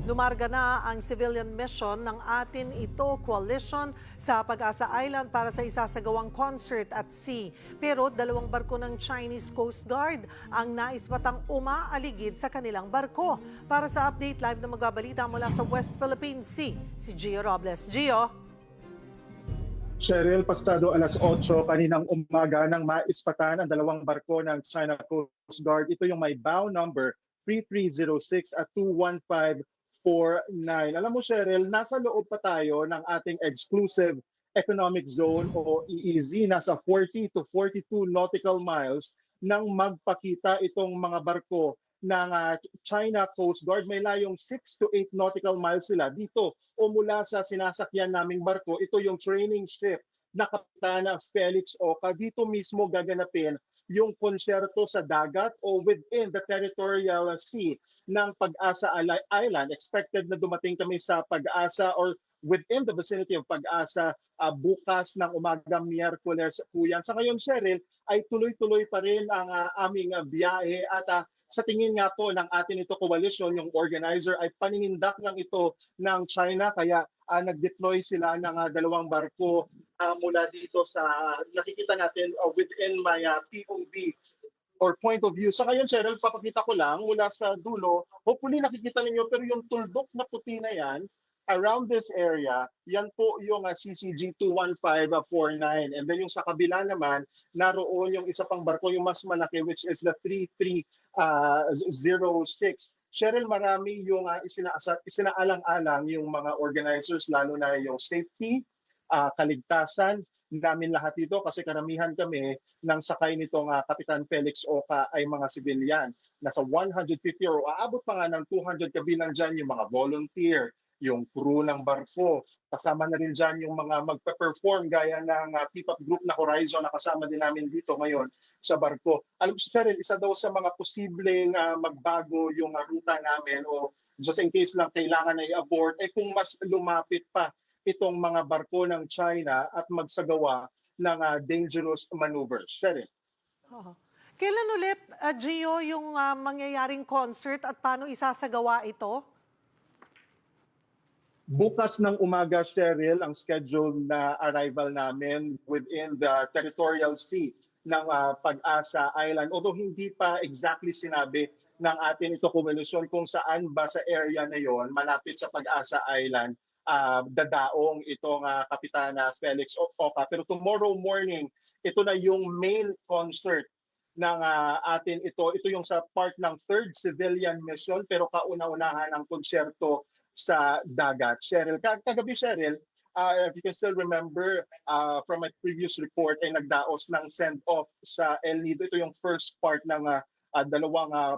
Lumarga na ang civilian mission ng Atin Ito Coalition sa Pag-asa Island para sa isasagawang concert at sea. Pero 2 barko ng Chinese Coast Guard ang naispatang umaaligid sa kanilang barko. Para sa update live na magbabalita mula sa West Philippine Sea, si Gio Robles. Gio? Cheryl, pasado alas 8 kaninang umaga nang maispatan ang 2 barko ng China Coast Guard. Ito yung may bow number 3306 at 21549. Alam mo Cheryl, nasa loob pa tayo ng ating exclusive economic zone o EEZ. Nasa 40 to 42 nautical miles nang magpakita itong mga barko ng China Coast Guard. May layong 6 to 8 nautical miles sila dito o mula sa sinasakyan naming barko. Ito yung training ship na Kapitana Felix Oca. Dito mismo gaganapin yung konserto sa dagat o within the territorial sea ng Pag-asa Island. Expected na dumating kami sa Pag-asa or within the vicinity of Pag-asa bukas ng umaga Miyerkules po yan. Sa ngayon, Cheryl, ay tuloy-tuloy pa rin ang aming biyahe at sa tingin nga po ng Atin Ito Coalition, yung organizer ay paninindak lang ito ng China kaya nag-deploy sila ng 2 barko mula dito sa nakikita natin within my POV or point of view. Sa ngayon, Cheryl, papakita ko lang mula sa dulo. Hopefully nakikita ninyo pero yung tuldok na puti na yan, around this area, yan po yung CCG 21549. And then yung sa kabila naman, naroon yung isa pang barko, yung mas malaki, which is the 3306. Cheryl, marami yung isinaalang-alang yung mga organizers, lalo na yung safety, kaligtasan, namin lahat ito kasi karamihan kami ng sakay nitong Kapitan Felix Oca ay mga sibilyan. Nasa 150 or aabot pa nga ng 200 kabilang dyan yung mga volunteer, yung crew ng barko. Kasama na rin dyan yung mga magpe-perform gaya ng P-pop group na Horizon na kasama din namin dito ngayon sa barko. Alam mo, Cheryl, isa daw sa mga posibleng magbago yung ruta namin o just in case lang kailangan na i-abort, eh kung mas lumapit pa itong mga barko ng China at magsagawa ng dangerous maneuvers. Cheryl. Kailan ulit, Gio, yung mangyayaring concert at paano isasagawa ito? Bukas ng umaga, Cheryl, ang scheduled na arrival namin within the territorial sea ng Pag-asa Island. Although hindi pa exactly sinabi ng Atin Ito Coalition kung saan ba sa area na yon malapit sa Pag-asa Island dadaong itong Kapitana Felix Oca. Pero tomorrow morning, ito na yung main concert ng Atin Ito. Ito yung sa part ng 3rd Civilian Mission pero kauna-unahan ang konserto sa dagat. Cheryl, kagabi Cheryl, if you can still remember from my previous report ay nagdaos ng send-off sa El Nido. Ito yung first part ng 2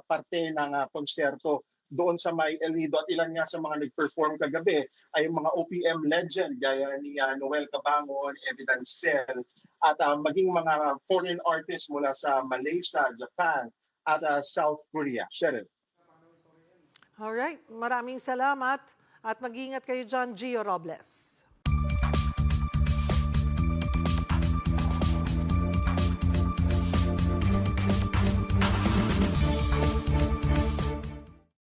parte ng konserto doon sa may El Nido at ilan nga sa mga nag-perform kagabi ay mga OPM legend gaya ni Noel Cabangon, Evidancel at maging mga foreign artists mula sa Malaysia, Japan at South Korea. Cheryl. Alright, maraming salamat at mag-ingat kayo dyan, Gio Robles.